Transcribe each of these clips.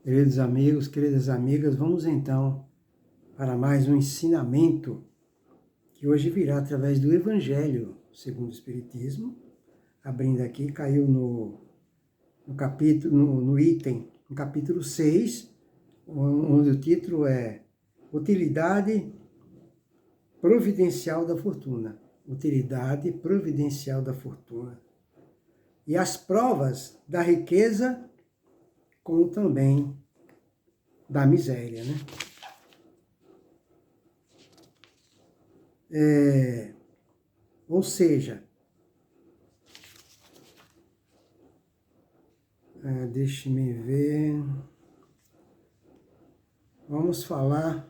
Queridos amigos, queridas amigas, vamos então para mais um ensinamento que hoje virá através do Evangelho segundo o Espiritismo. Abrindo aqui, caiu no capítulo, no capítulo 6, onde o título é Utilidade Providencial da Fortuna. Utilidade Providencial da Fortuna. E as provas da riqueza, como também da miséria, né? Ou seja, deixe-me ver, vamos falar,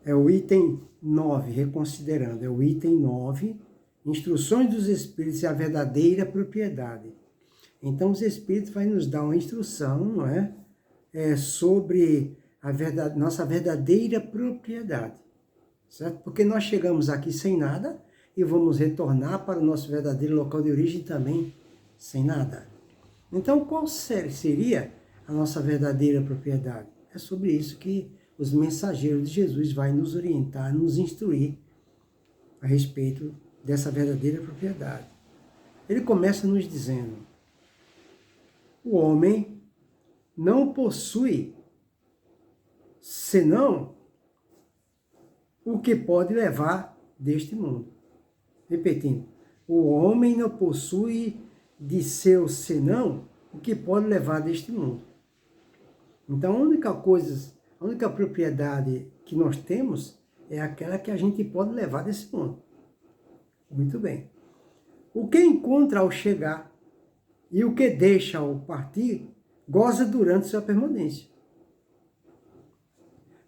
é o item 9, reconsiderando, é o item 9, Instruções dos Espíritos e a verdadeira propriedade. Então, os Espíritos vão nos dar uma instrução, não é? Sobre a nossa verdadeira propriedade, certo? Porque nós chegamos aqui sem nada e vamos retornar para o nosso verdadeiro local de origem também sem nada. Então, qual seria a nossa verdadeira propriedade? É sobre isso que os mensageiros de Jesus vão nos orientar, nos instruir a respeito dessa verdadeira propriedade. Ele começa nos dizendo: o homem não possui senão o que pode levar deste mundo. Repetindo, o homem não possui de seu senão o que pode levar deste mundo. Então, a única propriedade que nós temos é aquela que a gente pode levar desse mundo. Muito bem. O que encontra ao chegar e o que deixa ao partir, goza durante sua permanência.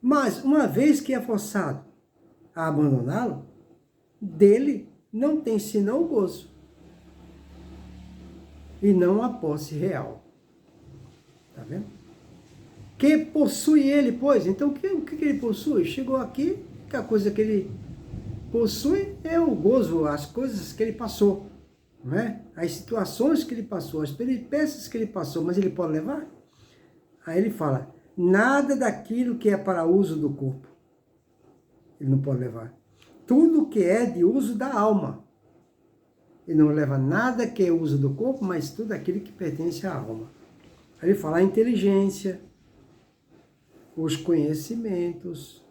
Mas, uma vez que é forçado a abandoná-lo, dele não tem senão o gozo, e não a posse real. Tá vendo? Que possui ele, pois? Então, o que ele possui? Chegou aqui, a coisa que ele possui é o gozo, as coisas que ele passou, não é? As situações que ele passou, as peripécias que ele passou, mas ele pode levar? Aí ele fala, nada daquilo que é para uso do corpo, ele não pode levar. Tudo que é de uso da alma, ele não leva nada que é uso do corpo, mas tudo aquilo que pertence à alma. Aí ele fala a inteligência, os conhecimentos,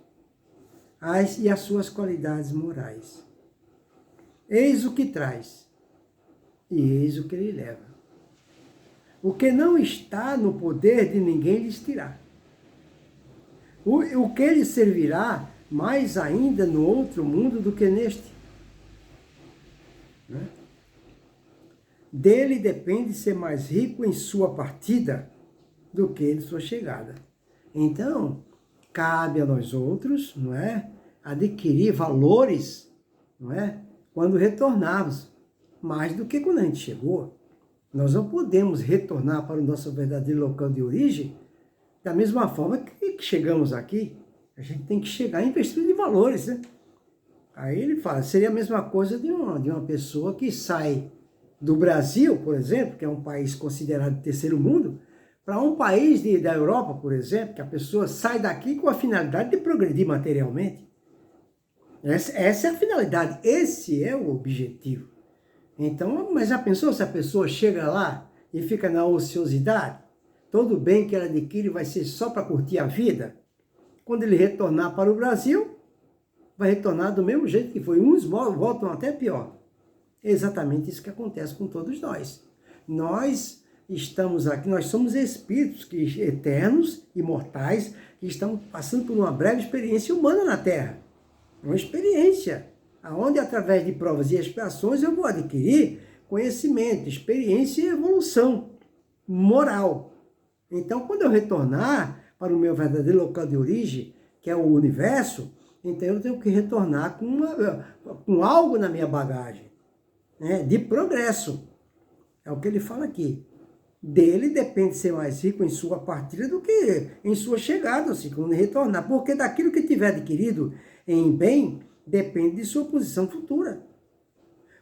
e as suas qualidades morais. Eis o que traz, e eis o que ele leva. O que não está no poder de ninguém lhes tirar. O que lhe servirá mais ainda no outro mundo do que neste. Né? Dele depende ser mais rico em sua partida do que em sua chegada. Então, cabe a nós outros, não é, adquirir valores, não é, quando retornarmos, mais do que quando a gente chegou. Nós não podemos retornar para o nosso verdadeiro local de origem da mesma forma que chegamos aqui. A gente tem que chegar investindo em valores, né? Aí ele fala, seria a mesma coisa de uma pessoa que sai do Brasil, por exemplo, que é um país considerado terceiro mundo, para um país da Europa, por exemplo, que a pessoa sai daqui com a finalidade de progredir materialmente. Essa é a finalidade, esse é o objetivo. Então, mas já pensou se a pessoa chega lá e fica na ociosidade? Todo bem que ela adquire vai ser só para curtir a vida? Quando ele retornar para o Brasil, vai retornar do mesmo jeito que foi. Uns voltam até pior. É exatamente isso que acontece com todos nós. Nós estamos aqui, nós somos espíritos eternos, imortais, que estão passando por uma breve experiência humana na Terra. Uma experiência, onde através de provas e expiações eu vou adquirir conhecimento, experiência e evolução moral. Então, quando eu retornar para o meu verdadeiro local de origem, que é o universo, então eu tenho que retornar com algo na minha bagagem, né, de progresso. É o que ele fala aqui. Dele depende ser mais rico em sua partida do que em sua chegada, assim, quando retornar. Porque daquilo que tiver adquirido em bem, depende de sua posição futura.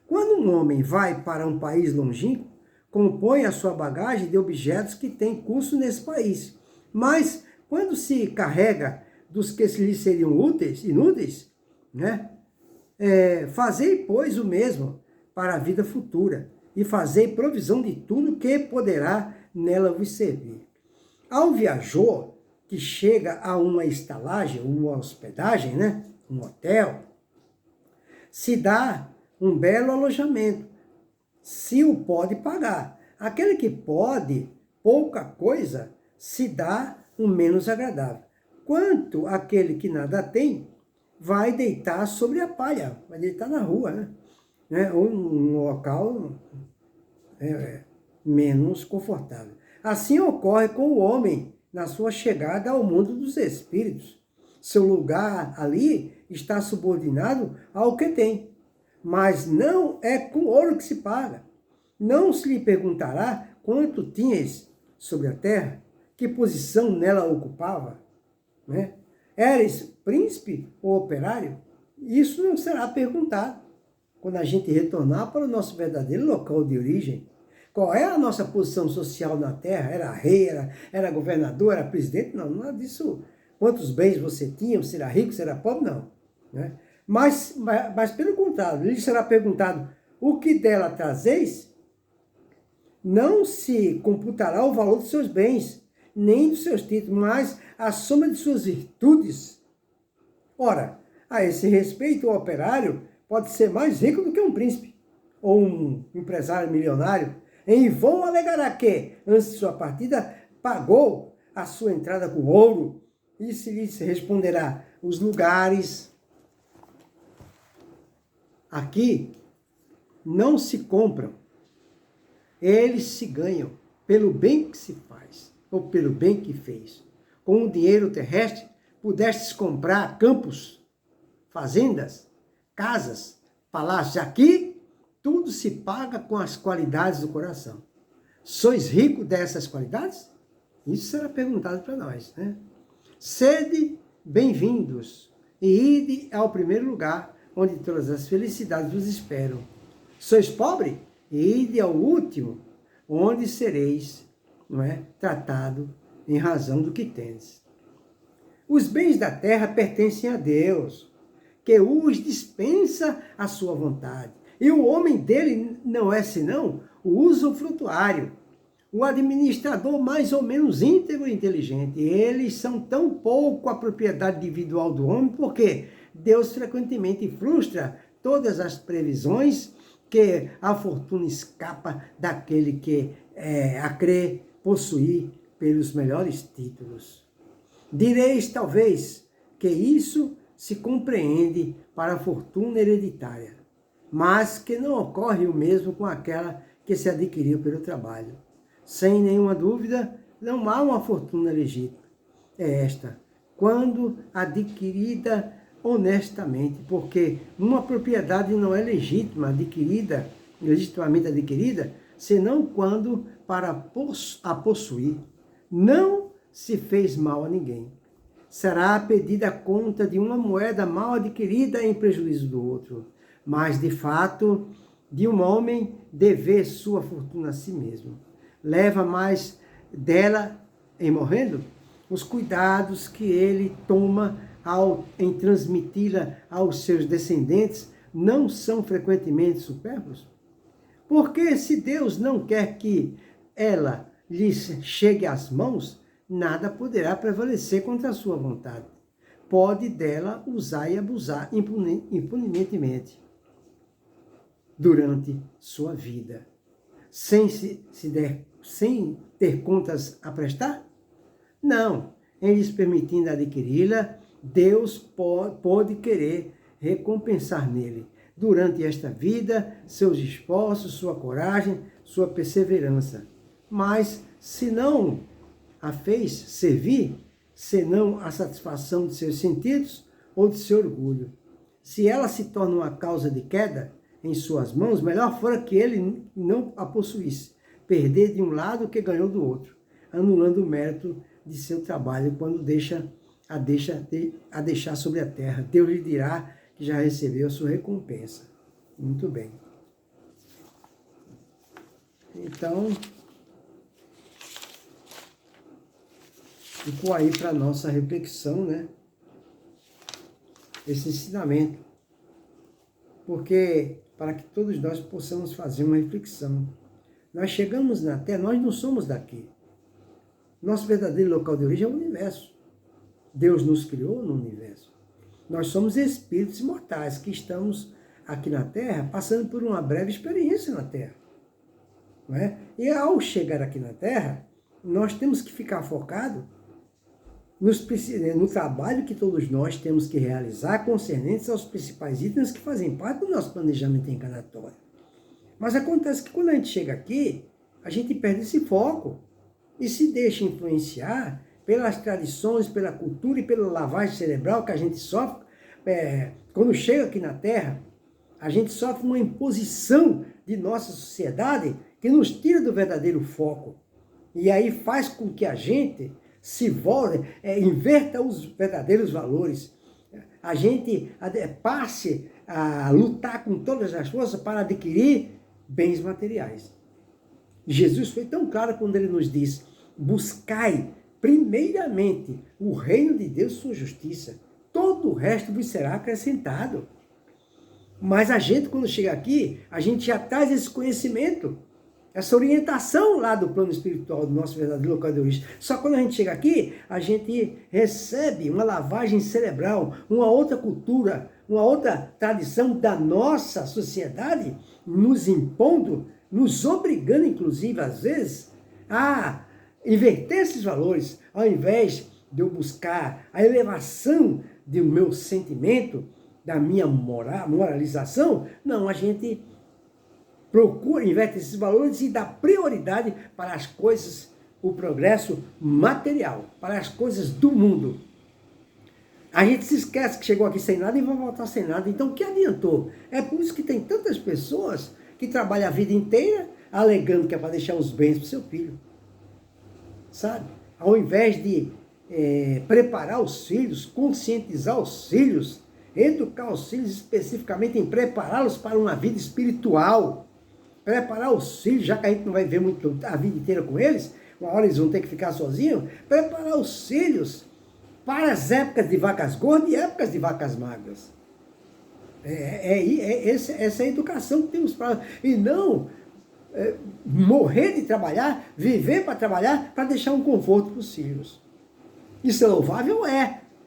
Quando um homem vai para um país longínquo, compõe a sua bagagem de objetos que têm curso nesse país. Mas, quando se carrega dos que lhe seriam inúteis, né? Fazei, pois, o mesmo para a vida futura, e fazei provisão de tudo que poderá nela vos servir. Ao viajor que chega a uma estalagem, uma hospedagem, né? Um hotel, se dá um belo alojamento, se o pode pagar. Aquele que pode pouca coisa, se dá um menos agradável. Quanto aquele que nada tem, vai deitar sobre a palha, vai deitar na rua, né? Ou num local menos confortável. Assim ocorre com o homem na sua chegada ao mundo dos espíritos. Seu lugar ali está subordinado ao que tem, mas não é com ouro que se paga. Não se lhe perguntará quanto tinhas sobre a terra, que posição nela ocupava, né? Eres príncipe ou operário? Isso não será perguntado quando a gente retornar para o nosso verdadeiro local de origem. Qual é a nossa posição social na terra? Era rei, era governador, era presidente? Não, nada disso. Quantos bens você tinha? Você era rico, você era pobre? Não. Né? Mas pelo contrário, lhe será perguntado, o que dela trazeis? Não se computará o valor dos seus bens, nem dos seus títulos, mas a soma de suas virtudes. Ora, a esse respeito, o operário pode ser mais rico do que um príncipe, ou um empresário milionário. Em vão alegará que, antes de sua partida, pagou a sua entrada com ouro, e se lhe responderá, os lugares aqui não se compram, eles se ganham pelo bem que se faz, ou pelo bem que fez. Com o dinheiro terrestre, pudestes comprar campos, fazendas, casas, palácios. Aqui, tudo se paga com as qualidades do coração. Sois rico dessas qualidades? Isso será perguntado para nós, né? Sede bem-vindos e ide ao primeiro lugar, onde todas as felicidades vos esperam. Sois pobre? Ide ao último, onde sereis, não é, tratado em razão do que tendes. Os bens da terra pertencem a Deus, que os dispensa à sua vontade. E o homem dele não é senão o usufrutuário, o administrador mais ou menos íntegro e inteligente. Eles são tão pouco a propriedade individual do homem, porque Deus frequentemente frustra todas as previsões, que a fortuna escapa daquele que a crê possuir pelos melhores títulos. Direis, talvez, que isso se compreende para a fortuna hereditária, mas que não ocorre o mesmo com aquela que se adquiriu pelo trabalho. Sem nenhuma dúvida, não há uma fortuna legítima. É esta, quando adquirida honestamente, porque uma propriedade não é legitimamente adquirida, senão quando, para a possuir, não se fez mal a ninguém. Será pedida a conta de uma moeda mal adquirida em prejuízo do outro, mas, de fato, de um homem dever sua fortuna a si mesmo. Leva mais dela, em morrendo, os cuidados que ele toma em transmiti-la aos seus descendentes, não são frequentemente supérfluos? Porque se Deus não quer que ela lhes chegue às mãos, nada poderá prevalecer contra a sua vontade. Pode dela usar e abusar impunemente durante sua vida, sem ter contas a prestar? Não, em lhes permitindo adquiri-la, Deus pode querer recompensar nele, durante esta vida, seus esforços, sua coragem, sua perseverança. Mas, se não a fez servir, senão a satisfação de seus sentidos ou de seu orgulho. Se ela se torna uma causa de queda em suas mãos, melhor fora que ele não a possuísse, perder de um lado o que ganhou do outro, anulando o mérito de seu trabalho quando a deixar sobre a terra. Deus lhe dirá que já recebeu a sua recompensa. Muito bem. Então, ficou aí para nossa reflexão, né? Esse ensinamento. Porque, para que todos nós possamos fazer uma reflexão. Nós chegamos na Terra, nós não somos daqui. Nosso verdadeiro local de origem é o universo. Deus nos criou no universo. Nós somos espíritos imortais que estamos aqui na Terra, passando por uma breve experiência na Terra. Não é? E ao chegar aqui na Terra, nós temos que ficar focados no trabalho que todos nós temos que realizar concernentes aos principais itens que fazem parte do nosso planejamento encarnatório. Mas acontece que quando a gente chega aqui, a gente perde esse foco e se deixa influenciar pelas tradições, pela cultura e pela lavagem cerebral que a gente sofre. Quando chega aqui na Terra, a gente sofre uma imposição de nossa sociedade que nos tira do verdadeiro foco. E aí faz com que a gente se volte, inverta os verdadeiros valores. A gente passe a lutar com todas as forças para adquirir bens materiais. Jesus foi tão claro quando ele nos diz: buscai primeiramente o reino de Deus e sua justiça. Todo o resto vos será acrescentado. Mas a gente, quando chega aqui, a gente já traz esse conhecimento, essa orientação lá do plano espiritual do nosso verdadeiro local de origem. Só quando a gente chega aqui, a gente recebe uma lavagem cerebral, uma outra cultura, uma outra tradição da nossa sociedade, nos impondo, nos obrigando, inclusive, às vezes, a inverter esses valores, ao invés de eu buscar a elevação do meu sentimento, da minha moralização. Não, a gente procura, inverte esses valores e dá prioridade para as coisas, o progresso material, para as coisas do mundo. A gente se esquece que chegou aqui sem nada e vai voltar sem nada. Então, o que adiantou? É por isso que tem tantas pessoas que trabalham a vida inteira alegando que é para deixar os bens para o seu filho. Sabe? Ao invés de preparar os filhos, conscientizar os filhos, educar os filhos especificamente em prepará-los para uma vida espiritual. Preparar os filhos, já que a gente não vai viver muito a vida inteira com eles, uma hora eles vão ter que ficar sozinhos, preparar os filhos para as épocas de vacas gordas e épocas de vacas magras. Essa é a educação que temos para... E não morrer de trabalhar, viver para trabalhar, para deixar um conforto para os filhos. Isso é louvável?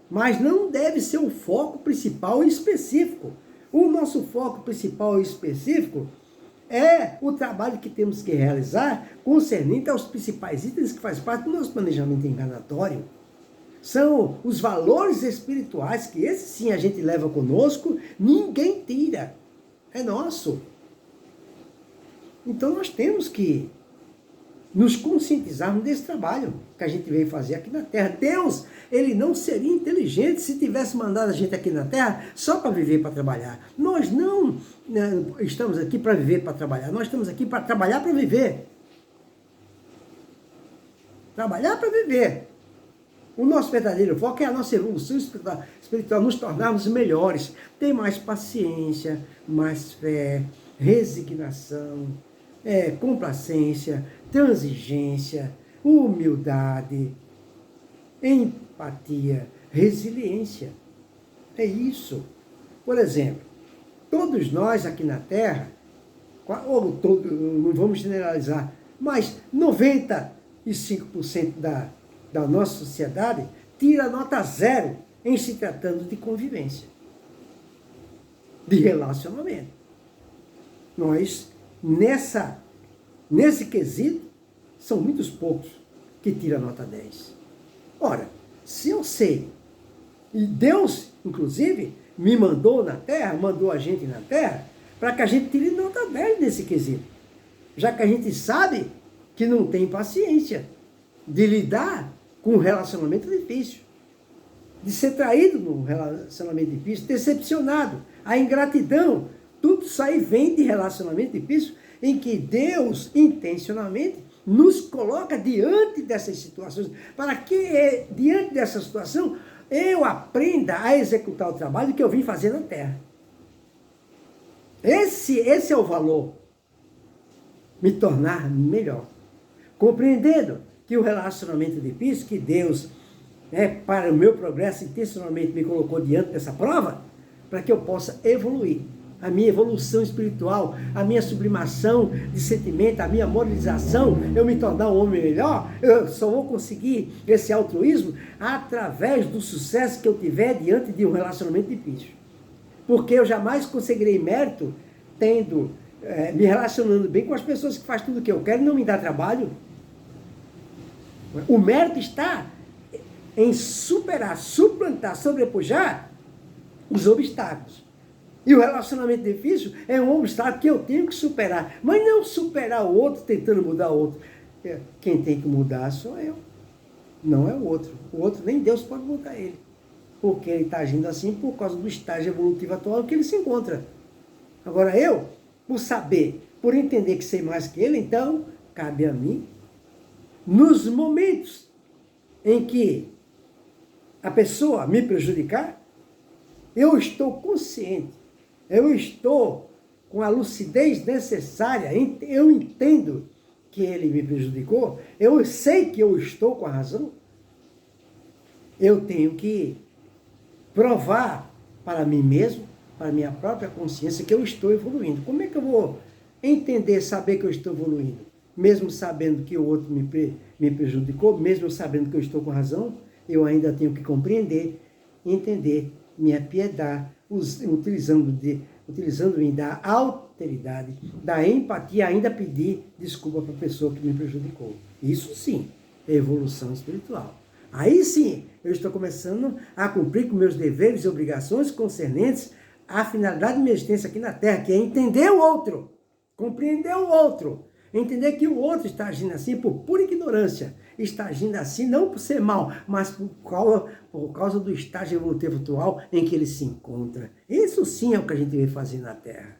Mas não deve ser o foco principal e específico. O nosso foco principal e específico é o trabalho que temos que realizar concernente aos principais itens que faz parte do nosso planejamento encarnatório. São os valores espirituais que esse sim a gente leva conosco, ninguém tira. É nosso. Então nós temos que nos conscientizarmos desse trabalho que a gente veio fazer aqui na Terra. Deus, ele não seria inteligente se tivesse mandado a gente aqui na Terra só para viver, para trabalhar. Nós não estamos aqui para viver, para trabalhar. Nós estamos aqui para trabalhar, para viver. Trabalhar para viver. O nosso verdadeiro foco é a nossa evolução espiritual, nos tornarmos melhores, ter mais paciência, mais fé, resignação, complacência, transigência, humildade, empatia, resiliência. É isso. Por exemplo, todos nós aqui na Terra, não vamos generalizar, mas 95% da nossa sociedade tira nota 0 em se tratando de convivência, de relacionamento. Nós, nesse quesito, são muitos poucos que tiram nota 10. Ora, se eu sei, e Deus, inclusive, me mandou na Terra, mandou a gente na Terra, para que a gente tire nota 10 nesse quesito. Já que a gente sabe que não tem paciência de lidar com um relacionamento difícil, de ser traído num relacionamento difícil, decepcionado, a ingratidão, tudo isso aí vem de relacionamento difícil, em que Deus, intencionalmente, nos coloca diante dessas situações, para que, diante dessa situação, eu aprenda a executar o trabalho que eu vim fazer na Terra. Esse é o valor me tornar melhor. Compreendendo que o relacionamento é difícil, que Deus, para o meu progresso, intencionalmente me colocou diante dessa prova, para que eu possa evoluir. A minha evolução espiritual, a minha sublimação de sentimento, a minha moralização, eu me tornar um homem melhor, eu só vou conseguir esse altruísmo através do sucesso que eu tiver diante de um relacionamento difícil. Porque eu jamais conseguirei mérito me relacionando bem com as pessoas que fazem tudo o que eu quero e não me dá trabalho. O mérito está em superar, suplantar, sobrepujar os obstáculos. E o relacionamento difícil é um obstáculo que eu tenho que superar. Mas não superar o outro tentando mudar o outro. Quem tem que mudar sou eu. Não é o outro. O outro nem Deus pode mudar ele. Porque ele está agindo assim por causa do estágio evolutivo atual que ele se encontra. Agora eu, por saber, por entender que sei mais que ele, então cabe a mim, nos momentos em que a pessoa me prejudicar, eu estou consciente, eu estou com a lucidez necessária, eu entendo que ele me prejudicou, eu sei que eu estou com a razão, eu tenho que provar para mim mesmo, para minha própria consciência, que eu estou evoluindo. Como é que eu vou entender, saber que eu estou evoluindo? Mesmo sabendo que o outro me prejudicou, mesmo sabendo que eu estou com razão, eu ainda tenho que compreender, entender, me apiedar, utilizando-me da alteridade, da empatia, ainda pedir desculpa para a pessoa que me prejudicou. Isso sim é evolução espiritual. Aí sim, eu estou começando a cumprir com meus deveres e obrigações concernentes à finalidade de minha existência aqui na Terra, que é entender o outro, compreender o outro, entender que o outro está agindo assim por pura ignorância, está agindo assim não por ser mal, mas por causa do estágio evolutivo atual em que ele se encontra. Isso sim é o que a gente vem fazer na Terra.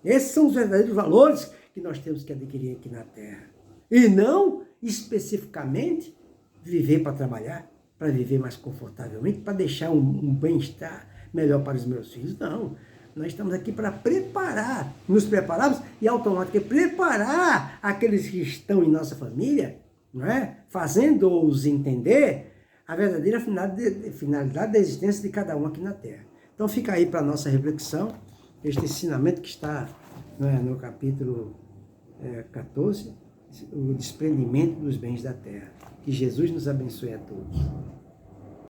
Esses são os verdadeiros valores que nós temos que adquirir aqui na Terra. E não, especificamente, viver para trabalhar, para viver mais confortavelmente, para deixar um bem-estar melhor para os meus filhos. Não. Nós estamos aqui para preparar, nos prepararmos e automaticamente preparar aqueles que estão em nossa família, não é? Fazendo-os entender a verdadeira finalidade da existência de cada um aqui na Terra. Então fica aí para a nossa reflexão, este ensinamento que está no capítulo 14, o desprendimento dos bens da Terra. Que Jesus nos abençoe a todos.